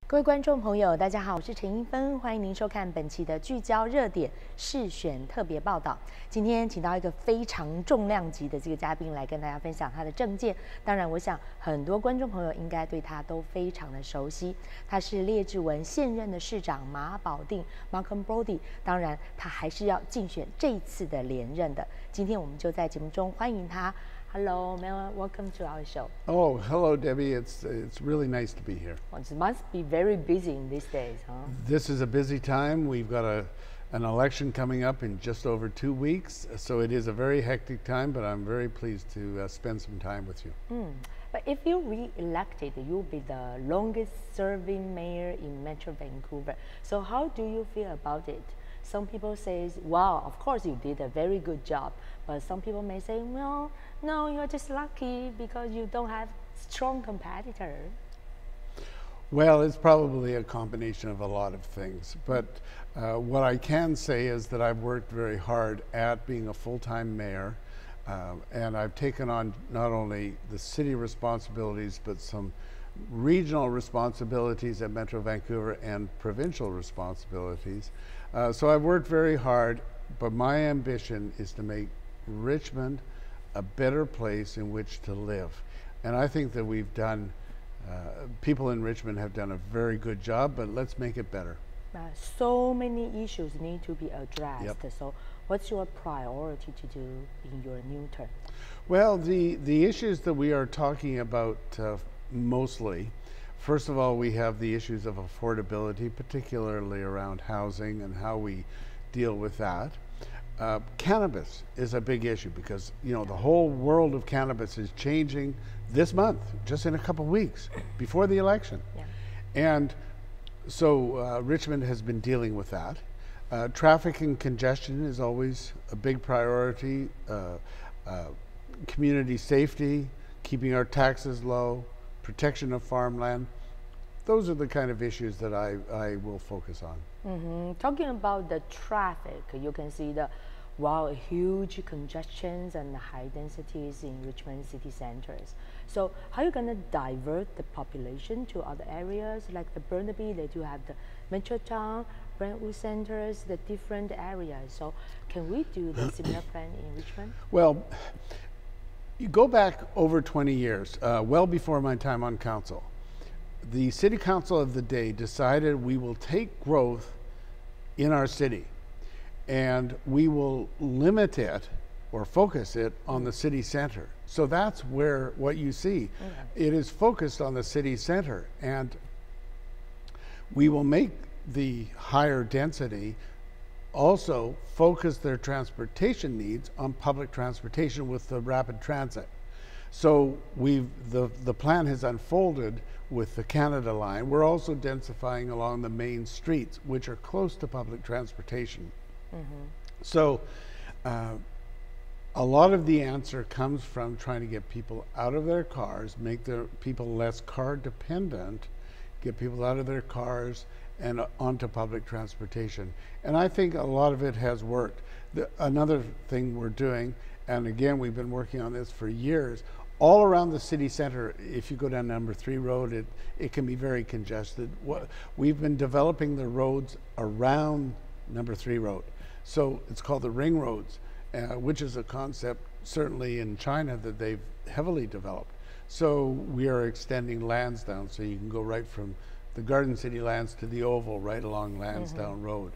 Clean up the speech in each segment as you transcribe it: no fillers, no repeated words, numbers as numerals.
各位观众朋友，大家好，我是陈英芬，欢迎您收看本期的聚焦热点市选特别报道。今天请到一个非常重量级的这个嘉宾来跟大家分享他的政见。当然，我想很多观众朋友应该对他都非常的熟悉。他是列治文现任的市长马保定 Malcolm Brodie， 当然他还是要竞选这一次的连任的。今天我们就在节目中欢迎他。Hello, Mel. Welcome to our show. Oh, hello, Debbie. It's really nice to be here. Well, it must be very busy in these days, huh? This is a busy time. We've got an election coming up in just over 2 weeks, so it is a very hectic time, but I'm very pleased to spend some time with you. But if you're re-elected, you'll be the longest-serving mayor in Metro Vancouver. So how do you feel about it? Some people say, wow, of course you did a very good job. But some people may say, well, no, you're just lucky because you don't have strong competitor. Well, it's probably a combination of a lot of things. But what I can say is that I've worked very hard at being a full-time mayor. And I've taken on not only the city responsibilities, but some regional responsibilities at Metro Vancouver and provincial responsibilities. So I've worked very hard, but my ambition is to make Richmond a better place in which to live. And I think that we've done, people in Richmond have done a very good job, but let's make it better. So many issues need to be addressed. Yep. So what's your priority to do in your new term? Well, the issues that we are talking about mostly, first of all, we have the issues of affordability, particularly around housing and how we deal with that. Cannabis is a big issue because, you know, the whole world of cannabis is changing this month, just in a couple weeks before the election. Yeah. And so Richmond has been dealing with that. Traffic and congestion is always a big priority. Community safety, keeping our taxes low, protection of farmland. Those are the kind of issues that I will focus on. Talking about the traffic, you can see the huge congestions and high densities in Richmond city centers. So how are you going to divert the population to other areas like the Burnaby? They do have the Metrotown, Brentwood centers, the different areas. So can we do the similar plan in Richmond? Well, you go back over 20 years, well before my time on council. The city council of the day decided we will take growth in our city and we will limit it or focus it on the city center. So that's where what you see. It is focused on the city center, and we will make the higher density also focus their transportation needs on public transportation with the rapid transit. So the plan has unfolded with the Canada line. We're also densifying along the main streets, which are close to public transportation. So a lot of the answer comes from trying to get people out of their cars, make their people less car dependent, get people out of their cars and onto public transportation. And I think a lot of it has worked. Another thing we're doing, and again, we've been working on this for years, all around the city center, if you go down number 3 road, it can be very congested. We've been developing the roads around number 3 road. So it's called the ring roads, which is a concept certainly in China that they've heavily developed. So we are extending Lansdowne, so you can go right from the Garden City lands to the Oval right along Lansdowne Road.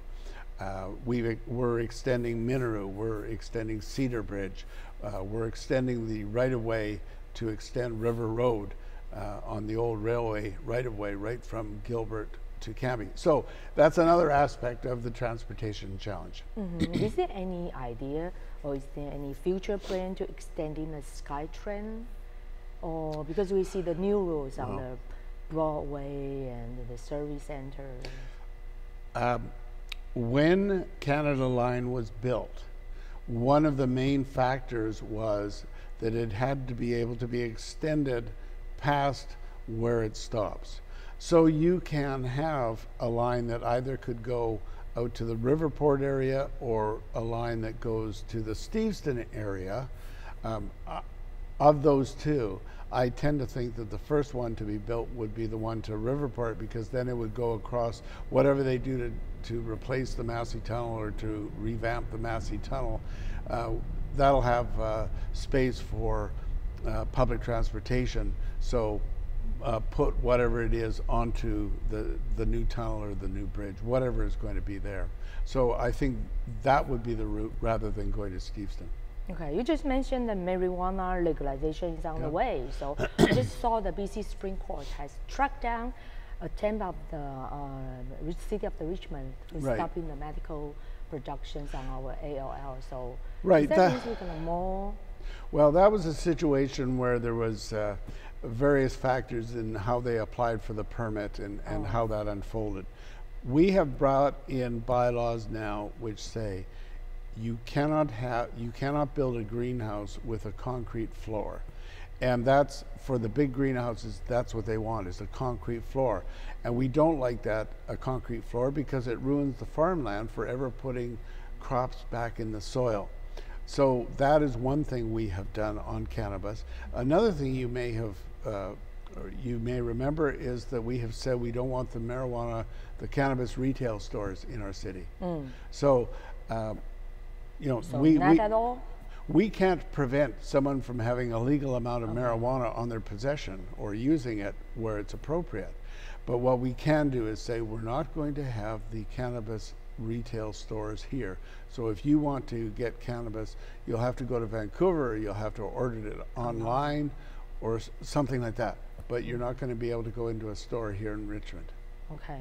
We're extending Minoru, we're extending Cedar Bridge, we're extending the right-of-way to extend River Road on the old railway right-of-way right from Gilbert to Cambie. So that's another aspect of the transportation challenge. Is there any idea or is there any future plan to extending the SkyTrain? Or because we see the new rules on the Broadway and the service center? When Canada Line was built, one of the main factors was that it had to be able to be extended past where it stops. So you can have a line that either could go out to the Riverport area or a line that goes to the Steveston area. Of those two, I tend to think that the first one to be built would be the one to Riverport, because then it would go across whatever they do to replace the Massey Tunnel or to revamp the Massey Tunnel. That'll have space for public transportation. So put whatever it is onto the new tunnel or the new bridge, whatever is going to be there. So I think that would be the route rather than going to Steveston. Okay, you just mentioned that marijuana legalization is on the way. So I just saw the BC Supreme Court has tracked down attempt of the city of the Richmond in stopping the medical productions on our ALL. So right, that means we're gonna more. Well, that was a situation where there was various factors in how they applied for the permit and how that unfolded. We have brought in bylaws now which say you cannot build a greenhouse with a concrete floor. And that's, for the big greenhouses, that's what they want, is a concrete floor. And we don't like that, a concrete floor, because it ruins the farmland for ever putting crops back in the soil. So that is one thing we have done on cannabis. Another thing you may have, or you may remember, is that we have said we don't want the cannabis retail stores in our city. So, you know, so not at all? We can't prevent someone from having a legal amount of marijuana on their possession or using it where it's appropriate. But what we can do is say we're not going to have the cannabis retail stores here. So if you want to get cannabis, you'll have to go to Vancouver, or you'll have to order it online or something like that. But you're not going to be able to go into a store here in Richmond. Okay.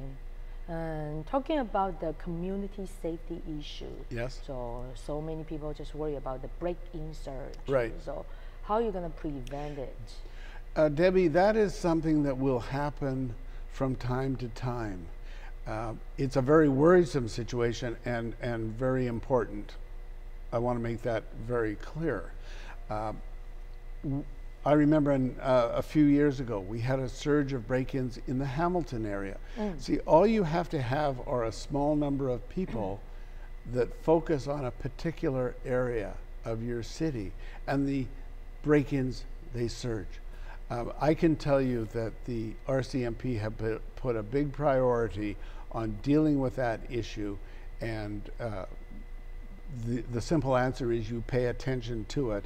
And talking about the community safety issue. Yes. So many people just worry about the break-in surge. Right. So how are you going to prevent it? Debbie, that is something that will happen from time to time. It's a very worrisome situation and very important. I want to make that very clear. I remember a few years ago, we had a surge of break-ins in the Hamilton area. See, all you have to have are a small number of people that focus on a particular area of your city, and the break-ins, they surge. I can tell you that the RCMP have put a big priority on dealing with that issue, and the simple answer is you pay attention to it.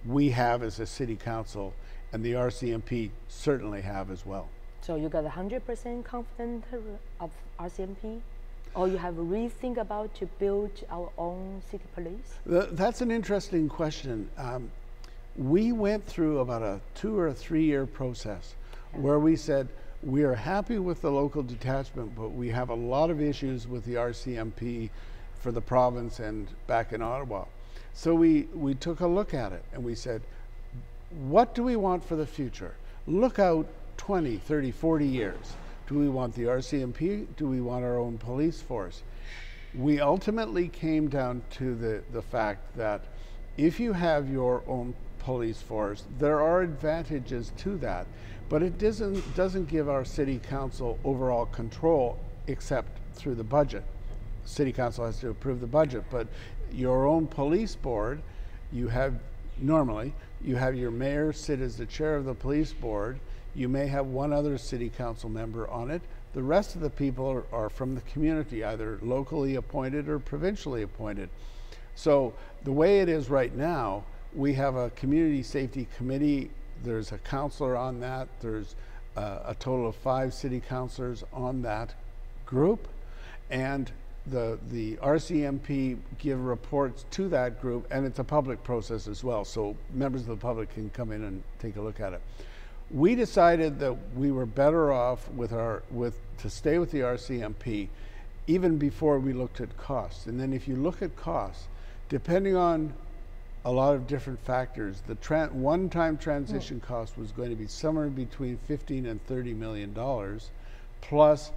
We have as a city council, and the RCMP certainly have as well. So you got 100% confident of RCMP? Or you have rethink about to build our own city police? That's an interesting question. We went through about a 2 or 3 year process where we said, we are happy with the local detachment, but we have a lot of issues with the RCMP for the province and back in Ottawa. So we took a look at it and we said, what do we want for the future? Look out 20, 30, 40 years. Do we want the RCMP? Do we want our own police force? We ultimately came down to the fact that if you have your own police force, there are advantages to that, but it doesn't give our city council overall control except through the budget. City council has to approve the budget, but your own police board, normally you have your mayor sit as the chair of the police board. You may have one other city council member on it. The rest of the people are from the community, either locally appointed or provincially appointed. So the way it is right now, we have a community safety committee. There's a councillor on that. There's a total of 5 city councillors on that group, and the RCMP give reports to that group, and it's a public process as well, so members of the public can come in and take a look at it. We decided that we were better off to stay with the RCMP even before we looked at costs. And then if you look at costs, depending on a lot of different factors, the one-time transition cost was going to be somewhere between $15 and $30 million, plus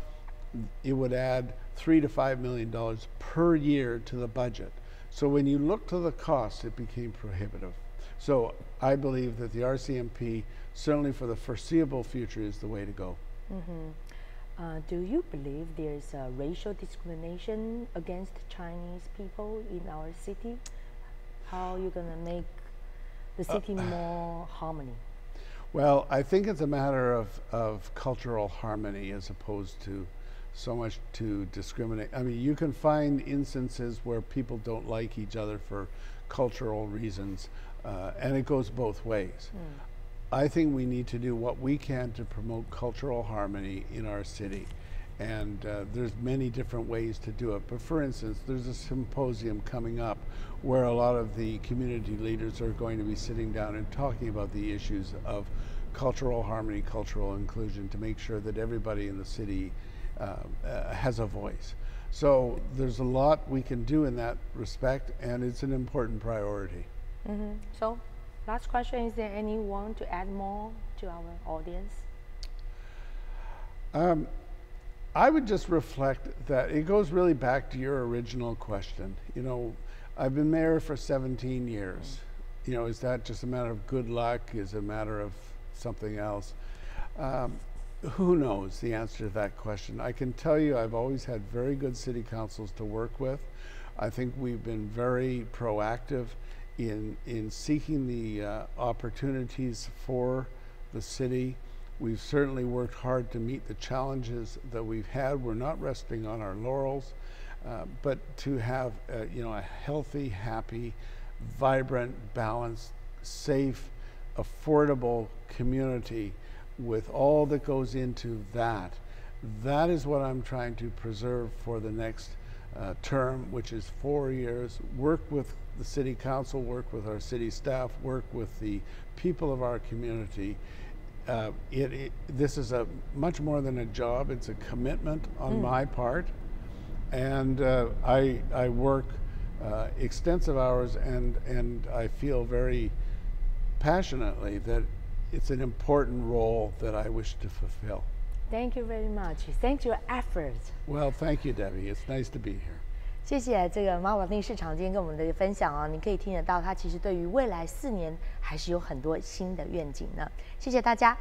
it would add $3 to $5 million per year to the budget. So when you look to the cost, it became prohibitive. So I believe that the RCMP, certainly for the foreseeable future, is the way to go. Do you believe there's racial discrimination against Chinese people in our city? How are you going to make the city more harmony? Well, I think it's a matter of cultural harmony as opposed to so much to discriminate. I mean, you can find instances where people don't like each other for cultural reasons, and it goes both ways. I think we need to do what we can to promote cultural harmony in our city. And there's many different ways to do it. But for instance, there's a symposium coming up where a lot of the community leaders are going to be sitting down and talking about the issues of cultural harmony, cultural inclusion, to make sure that everybody in the city has a voice. So there's a lot we can do in that respect, and it's an important priority. So, last question, is there anyone to add more to our audience? I would just reflect that it goes really back to your original question. You know, I've been mayor for 17 years. You know, is that just a matter of good luck? Is it a matter of something else? Who knows the answer to that question? I can tell you I've always had very good city councils to work with. I think we've been very proactive in seeking the opportunities for the city. We've certainly worked hard to meet the challenges that we've had. We're not resting on our laurels, but to have you know, a healthy, happy, vibrant, balanced, safe, affordable community with all that goes into that. That is what I'm trying to preserve for the next term, which is 4 years. Work with the city council, work with our city staff, work with the people of our community. This is a much more than a job. It's a commitment on my part, and I work extensive hours, and I feel very passionately that it's an important role that I wish to fulfill. Thank you very much. Thank your efforts. Well, thank you, Debbie. It's nice to be here. 谢谢这个马保定市长今天跟我们的分享啊，你可以听得到他其实对于未来4年还是有很多新的愿景呢。谢谢大家。